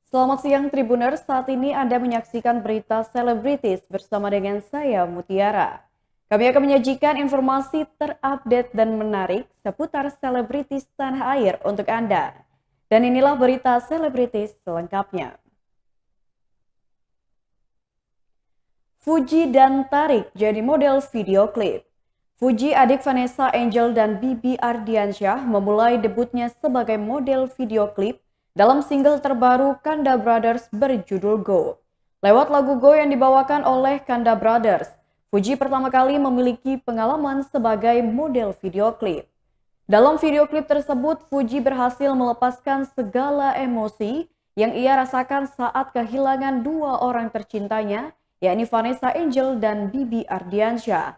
Selamat siang Tribuners, saat ini Anda menyaksikan berita selebritis bersama dengan saya Mutiara. Kami akan menyajikan informasi terupdate dan menarik seputar selebritis tanah air untuk Anda. Dan inilah berita selebritis selengkapnya. Fuji dan Tarik jadi model video klip. Fuji adik Vanessa Angel dan Bibi Ardiansyah memulai debutnya sebagai model video klip dalam single terbaru Kanda Brothers berjudul Go. Lewat lagu Go yang dibawakan oleh Kanda Brothers, Fuji pertama kali memiliki pengalaman sebagai model video klip. Dalam video klip tersebut, Fuji berhasil melepaskan segala emosi yang ia rasakan saat kehilangan dua orang tercintanya, yakni Vanessa Angel dan Bibi Ardiansyah.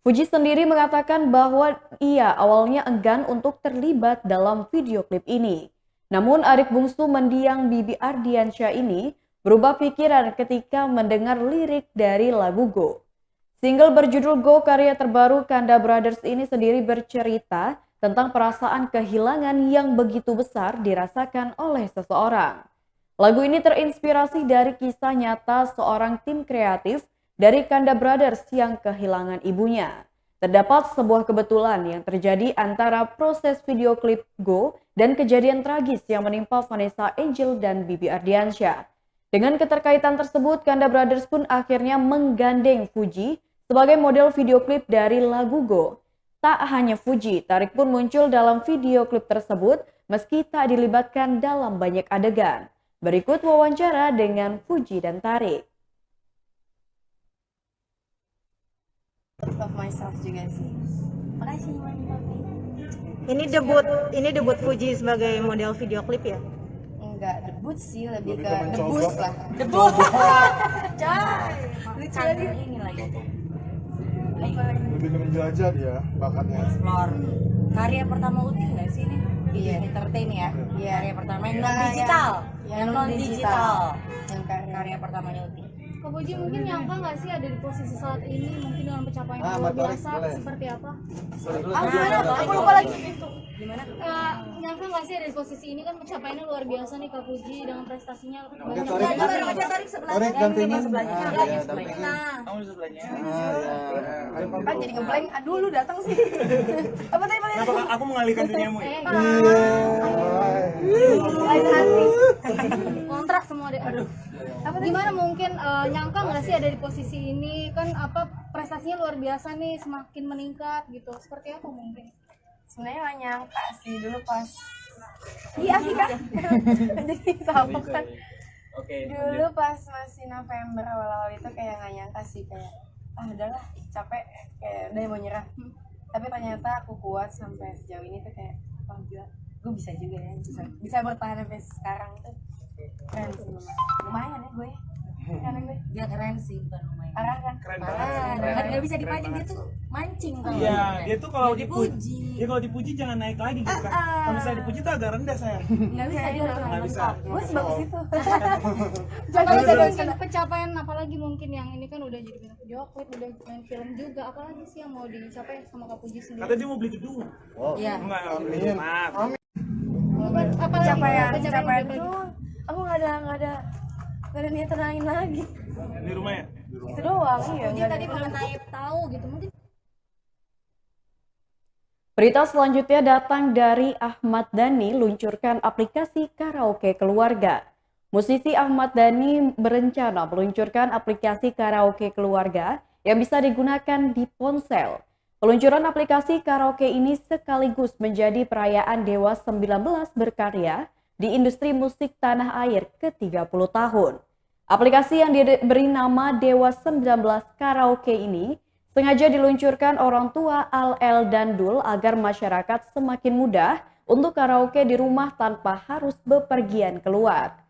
Fuji sendiri mengatakan bahwa ia awalnya enggan untuk terlibat dalam video klip ini. Namun adik bungsu mendiang Bibi Ardiansyah ini berubah pikiran ketika mendengar lirik dari lagu Go. Single berjudul Go karya terbaru Kanda Brothers ini sendiri bercerita tentang perasaan kehilangan yang begitu besar dirasakan oleh seseorang. Lagu ini terinspirasi dari kisah nyata seorang tim kreatif dari Kanda Brothers yang kehilangan ibunya. Terdapat sebuah kebetulan yang terjadi antara proses video klip Go dan kejadian tragis yang menimpa Vanessa Angel dan Bibi Ardiansyah. Dengan keterkaitan tersebut, Kanda Brothers pun akhirnya menggandeng Fuji sebagai model video klip dari lagu Go. Tak hanya Fuji, Tarik pun muncul dalam video klip tersebut meski tak dilibatkan dalam banyak adegan. Berikut wawancara dengan Fuji dan Tarik. Of myself juga sih. Makasih Ini debut Fuji sebagai model video klip ya? Enggak debut sih, lebih ke mencoba. debus lah. Debut. Coy. Lucu lagi ini lagi. Lebih ke menjelajah dia bakatnya. Explore. Karya pertama Uti nggak sih ini? Iya. Entertain ya. Iya. Karya pertama yang Iya, non digital. yang non-digital. Yang Karya pertamanya Uti. Kak Puji mungkin nyangka nggak sih ada di posisi saat ini mungkin dengan pencapaian yang luar biasa seperti apa? Aku lupa lagi. Gimana? Nyangka nggak sih ada di posisi ini kan pencapaiannya luar biasa nih Kak Puji dengan prestasinya banyak. Tarik sebelah. Tarik gantinya. Kamu di sebelahnya. Kan jadi ngeblank. Aduh lu datang sih. Apa tadi? Aku mengalihkan duniamu ya? Lain hati. Kontrak semua deh. Aduh. Gimana mungkin nyangka nggak sih ada di posisi ini kan prestasinya luar biasa nih semakin meningkat gitu. Seperti apa mungkin? Sebenarnya gak nyangka sih dulu pas. Iya sih kan. Jadi sama kan. Oke. Dulu pas masih November awal-awal itu kayak gak nyangka sih, kayak udahlah capek, kayak udah mau nyerah. Tapi ternyata aku kuat sampai sejauh ini tuh kayak gila, gue bisa juga ya, bisa bertahan sampai sekarang tuh keren sih. Lumayan ya gue, keren gue. Dia keren sih, bukan lumayan. Parah kan? Keren Parah. banget. Kan nggak bisa dipancing, dia tuh mancing tau. Iya, dia tuh kalau Dipuji. dipuji, dia kalau dipuji jangan naik lagi gitu kan. Kalau misalnya dipuji tuh agak rendah saya. Nggak bisa dia Nggak bisa. gue sebagus itu. Apalagi mungkin pencapaian apalagi mungkin yang ini kan udah jadi bintang video klip, udah main film juga, apalagi sih yang mau dicapai sama Kak Puji sendiri? Katanya dia mau beli gedung. Iya. Enggak, Amin. maaf. Apalagi Pencapaian itu aku nggak ada niatan lain lagi. Di rumah ya? Itu doang. Iya. Puji tadi mengenai tahu gitu mungkin. Berita selanjutnya datang dari Ahmad Dhani luncurkan aplikasi karaoke keluarga. Musisi Ahmad Dhani berencana meluncurkan aplikasi karaoke keluarga yang bisa digunakan di ponsel. Peluncuran aplikasi karaoke ini sekaligus menjadi perayaan Dewa 19 berkarya di industri musik tanah air ke-30 tahun. Aplikasi yang diberi nama Dewa 19 Karaoke ini sengaja diluncurkan orang tua Al-El dan Dul agar masyarakat semakin mudah untuk karaoke di rumah tanpa harus bepergian keluar.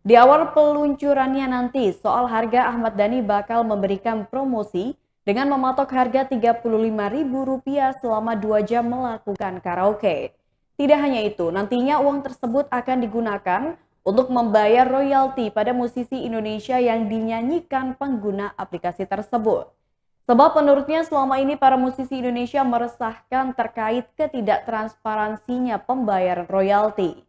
Di awal peluncurannya nanti, soal harga Ahmad Dhani bakal memberikan promosi dengan mematok harga Rp35.000 selama 2 jam melakukan karaoke. Tidak hanya itu, nantinya uang tersebut akan digunakan untuk membayar royalti pada musisi Indonesia yang dinyanyikan pengguna aplikasi tersebut. Sebab menurutnya selama ini para musisi Indonesia meresahkan terkait ketidaktransparansinya pembayaran royalti.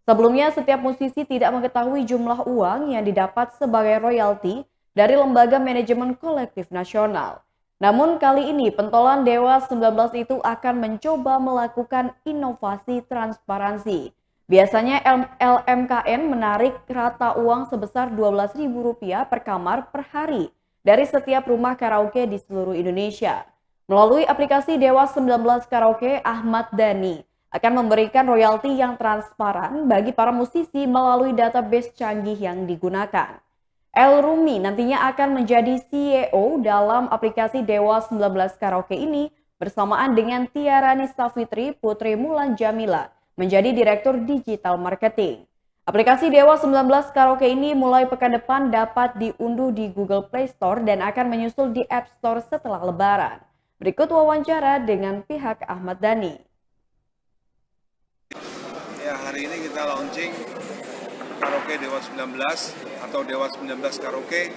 Sebelumnya, setiap musisi tidak mengetahui jumlah uang yang didapat sebagai royalti dari Lembaga Manajemen Kolektif Nasional. Namun kali ini pentolan Dewa 19 itu akan mencoba melakukan inovasi transparansi. Biasanya LMKN menarik rata uang sebesar Rp12.000 per kamar per hari dari setiap rumah karaoke di seluruh Indonesia. Melalui aplikasi Dewa 19 Karaoke, Ahmad Dhani akan memberikan royalti yang transparan bagi para musisi melalui database canggih yang digunakan. El Rumi nantinya akan menjadi CEO dalam aplikasi Dewa 19 Karaoke ini bersamaan dengan Tiara Nista Fitri Putri Mulan Jamila menjadi Direktur Digital Marketing. Aplikasi Dewa 19 Karaoke ini mulai pekan depan dapat diunduh di Google Play Store dan akan menyusul di App Store setelah Lebaran. Berikut wawancara dengan pihak Ahmad Dhani. Ya, hari ini kita launching Karaoke Dewa 19 atau Dewa 19 Karaoke,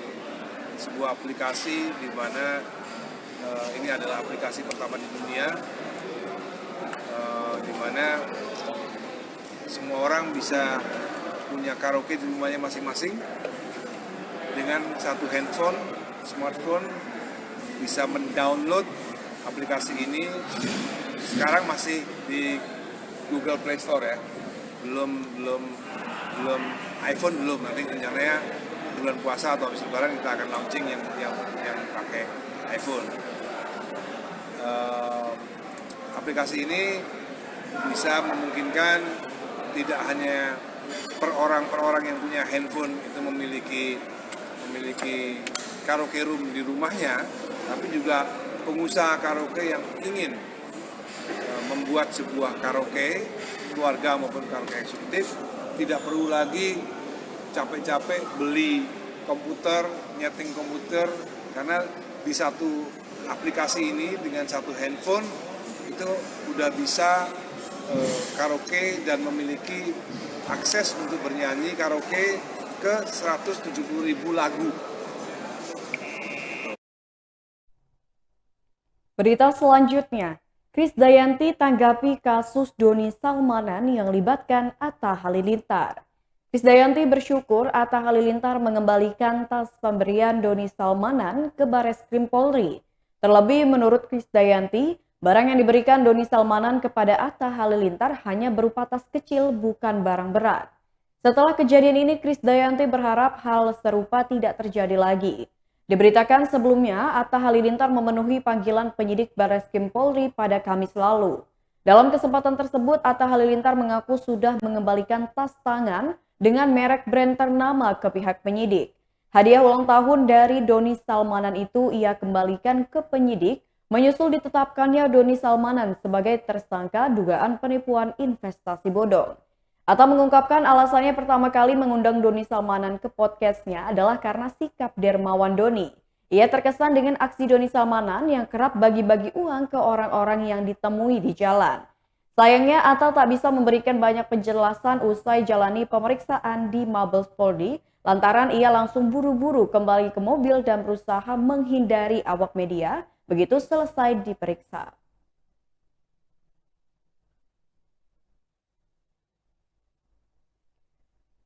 sebuah aplikasi di mana ini adalah aplikasi pertama di dunia, di mana semua orang bisa punya karaoke di rumahnya masing-masing dengan satu handphone, smartphone, bisa mendownload aplikasi ini. Sekarang masih di Google Play Store ya, belum iPhone belum. Nanti rencananya bulan puasa atau habis Lebaran kita akan launching yang pakai iPhone. Aplikasi ini bisa memungkinkan tidak hanya per orang yang punya handphone itu memiliki karaoke room di rumahnya, tapi juga pengusaha karaoke yang ingin membuat sebuah karaoke keluarga maupun karaoke eksekutif tidak perlu lagi capek-capek beli komputer, nyeting komputer, karena di satu aplikasi ini dengan satu handphone itu udah bisa karaoke dan memiliki akses untuk bernyanyi karaoke ke 170.000 lagu. Berita selanjutnya, Krisdayanti tanggapi kasus Doni Salmanan yang libatkan Atta Halilintar. Krisdayanti bersyukur Atta Halilintar mengembalikan tas pemberian Doni Salmanan ke Bareskrim Polri. Terlebih menurut Krisdayanti, barang yang diberikan Doni Salmanan kepada Atta Halilintar hanya berupa tas kecil, bukan barang berat. Setelah kejadian ini, Krisdayanti berharap hal serupa tidak terjadi lagi. Diberitakan sebelumnya, Atta Halilintar memenuhi panggilan penyidik Bareskrim Polri pada Kamis lalu. Dalam kesempatan tersebut, Atta Halilintar mengaku sudah mengembalikan tas tangan dengan merek brand ternama ke pihak penyidik. Hadiah ulang tahun dari Doni Salmanan itu ia kembalikan ke penyidik, menyusul ditetapkannya Doni Salmanan sebagai tersangka dugaan penipuan investasi bodong. Atta mengungkapkan alasannya pertama kali mengundang Doni Salmanan ke podcastnya adalah karena sikap dermawan Doni. Ia terkesan dengan aksi Doni Salmanan yang kerap bagi-bagi uang ke orang-orang yang ditemui di jalan. Sayangnya Atta tak bisa memberikan banyak penjelasan usai jalani pemeriksaan di Mabes Polri, lantaran ia langsung buru-buru kembali ke mobil dan berusaha menghindari awak media begitu selesai diperiksa.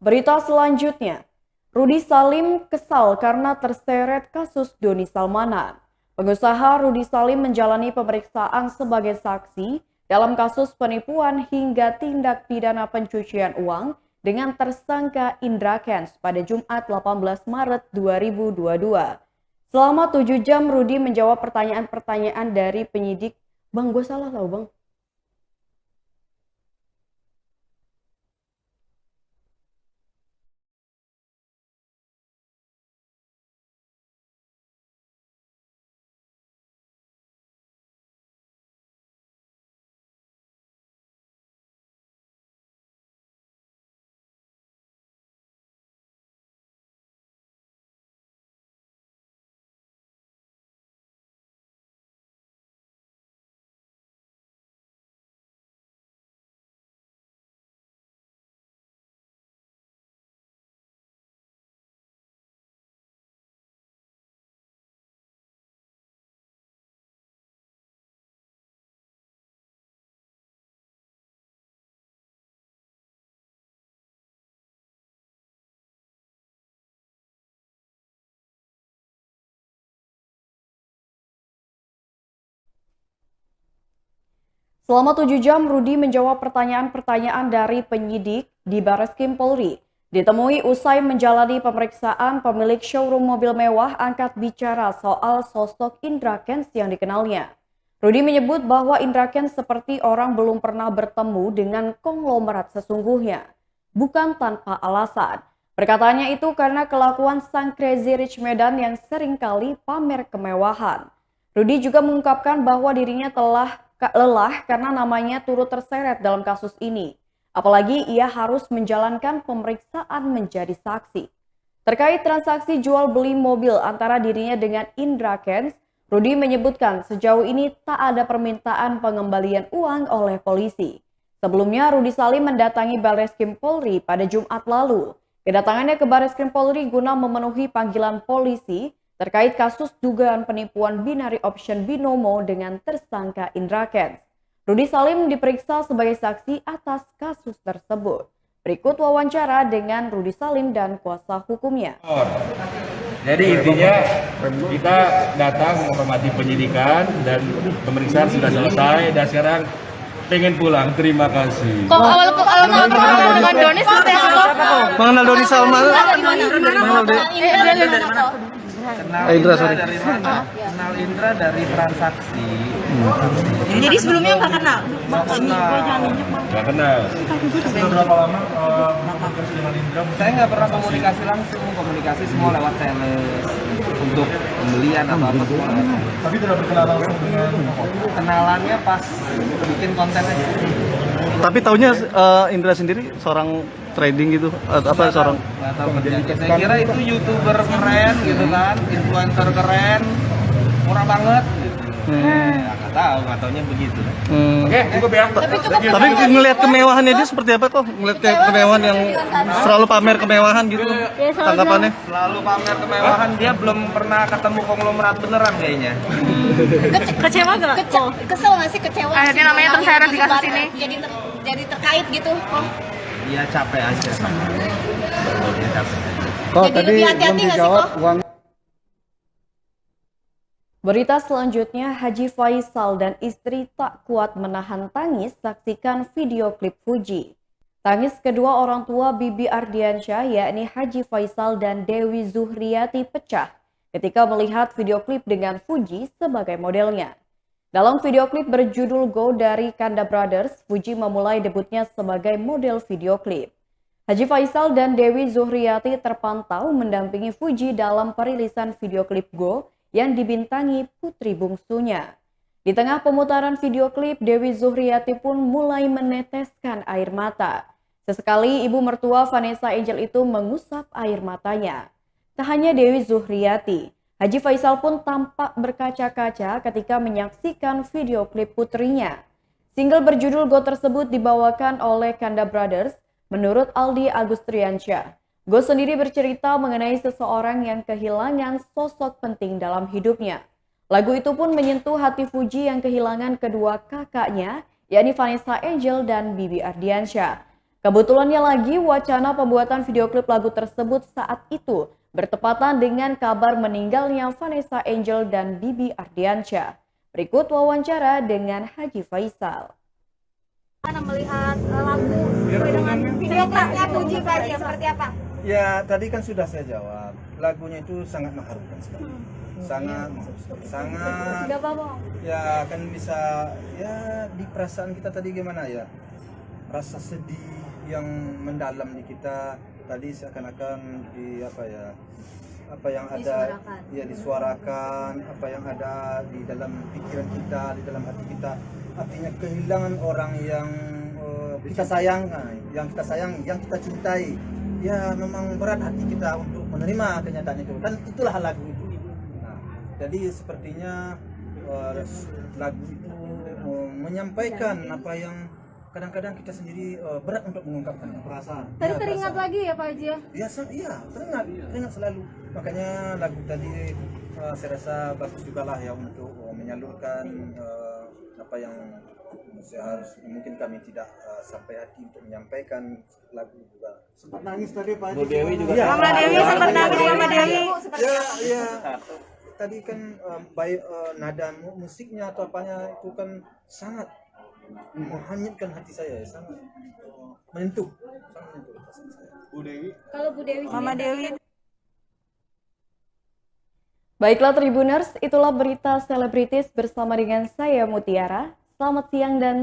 Berita selanjutnya, Rudy Salim kesal karena terseret kasus Doni Salmanan. Pengusaha Rudy Salim menjalani pemeriksaan sebagai saksi dalam kasus penipuan hingga tindak pidana pencucian uang dengan tersangka Indra Kents pada Jumat 18 Maret 2022. Selama 7 jam Rudy menjawab pertanyaan-pertanyaan dari penyidik. Bang, gue salah tau bang. Selama 7 jam, Rudi menjawab pertanyaan-pertanyaan dari penyidik di Barreskrim Polri. Ditemui usai menjalani pemeriksaan, pemilik showroom mobil mewah angkat bicara soal sosok Indra Kents yang dikenalnya. Rudi menyebut bahwa Indra Kents seperti orang belum pernah bertemu dengan konglomerat sesungguhnya, bukan tanpa alasan. Perkataannya itu karena kelakuan sang Crazy Rich Medan yang seringkali pamer kemewahan. Rudi juga mengungkapkan bahwa dirinya telah lelah karena namanya turut terseret dalam kasus ini. Apalagi ia harus menjalankan pemeriksaan menjadi saksi. Terkait transaksi jual beli mobil antara dirinya dengan Indra Kents, Rudi menyebutkan sejauh ini tak ada permintaan pengembalian uang oleh polisi. Sebelumnya Rudi Salim mendatangi Barreskrim Polri pada Jumat lalu. Kedatangannya ke Barreskrim Polri guna memenuhi panggilan polisi terkait kasus dugaan penipuan binary option binomo dengan tersangka Indra Kents. Rudi Salim diperiksa sebagai saksi atas kasus tersebut. Berikut wawancara dengan Rudi Salim dan kuasa hukumnya. Jadi intinya kita datang menghormati penyidikan dan pemeriksaan sudah selesai dan sekarang pengen pulang. Terima kasih. Kok awal kenal dengan Doni seperti apa? Mengenal Doni Salman? Indra, sorry. Dari mana? Kenal Indra dari transaksi. Jadi sebelumnya nggak kenal? Nggak kenal. Sudah berapa lama bekerja dengan Indra? Saya nggak pernah komunikasi langsung, komunikasi semua lewat sales untuk pembelian atau apa semua lewat sales. Tapi tidak berkenalan langsung dengan Kenalannya pas bikin konten aja. Tapi taunya Indra sendiri seorang trading gitu apa seorang Nggak tahu kerjanya. Saya kira itu YouTuber keren gitu kan, influencer keren, murah banget. Nggak tahu, nggak taunya begitu. Oke, cukup ya. Tapi ngelihat kemewahannya dia seperti apa kok? Ngelihat kemewahan yang selalu pamer kemewahan gitu tanggapannya? Selalu pamer kemewahan, dia belum pernah ketemu konglomerat beneran kayaknya. Kecewa gak? Kesel nggak sih, kecewa? Akhirnya namanya terseret di kasus ini. Jadi terkait gitu. Dia capek aja. Dia capek aja. Oh, Jadi tadi lebih hati-hati belum nggak sih, dijawab Ko? uang. Berita selanjutnya, Haji Faisal dan istri tak kuat menahan tangis saksikan video klip Fuji. Tangis kedua orang tua Bibi Ardiansyah yakni Haji Faisal dan Dewi Zuhriyati pecah ketika melihat video klip dengan Fuji sebagai modelnya. Dalam video klip berjudul Go dari Kanda Brothers, Fuji memulai debutnya sebagai model video klip. Haji Faisal dan Dewi Zuhriyati terpantau mendampingi Fuji dalam perilisan video klip Go yang dibintangi putri bungsunya. Di tengah pemutaran video klip, Dewi Zuhriyati pun mulai meneteskan air mata. Sesekali ibu mertua Vanessa Angel itu mengusap air matanya. Tak hanya Dewi Zuhriyati, Haji Faisal pun tampak berkaca-kaca ketika menyaksikan video klip putrinya. Single berjudul Go tersebut dibawakan oleh Kanda Brothers menurut Aldi Agustriansyah. Go sendiri bercerita mengenai seseorang yang kehilangan sosok penting dalam hidupnya. Lagu itu pun menyentuh hati Fuji yang kehilangan kedua kakaknya, yakni Vanessa Angel dan Bibi Ardiansyah. Kebetulannya lagi wacana pembuatan video klip lagu tersebut saat itu bertepatan dengan kabar meninggalnya Vanessa Angel dan Bibi Ardiansyah. Berikut wawancara dengan Haji Faisal. Mana melihat lagu dengan video klipnya Fuji Faji seperti apa? Ya, tadi kan sudah saya jawab. Lagunya itu sangat mengharukan sekali. Sangat mengharukan. Sangat. Gak apa-apa. Ya, kan bisa ya di perasaan kita tadi gimana ya? Rasa sedih yang mendalam di kita tadi seakan-akan di apa ya? Apa yang ada ya disuarakan, apa yang ada di dalam pikiran kita, di dalam hati kita. Artinya kehilangan orang yang kita sayang, yang kita cintai. Ya memang berat hati kita untuk menerima kenyataan itu, dan itulah lagu itu. Nah, jadi sepertinya lagu itu menyampaikan apa yang kadang-kadang kita sendiri berat untuk mengungkapkannya. Perasaan. Tadi teringat lagi ya Pak Haji ya? Iya, teringat selalu. Makanya lagu tadi saya rasa bagus juga lah ya untuk menyalurkan apa yang mungkin kami tidak sampai hati untuk menyampaikan lagu juga. Sempat nangis tadi Pak Haji. Bu Dewi juga. Ya, Mama Dewi sempat nangis sama Dewi. Ya. Tadi kan baik nada musiknya atau apanya itu kan sangat menghanyutkan hati saya, sangat menyentuh perasaan saya. Bu Dewi. Kalau Bu Dewi Mama Dewi. Baiklah Tribuners, itulah berita selebritis bersama dengan saya Mutiara. Selamat siang dan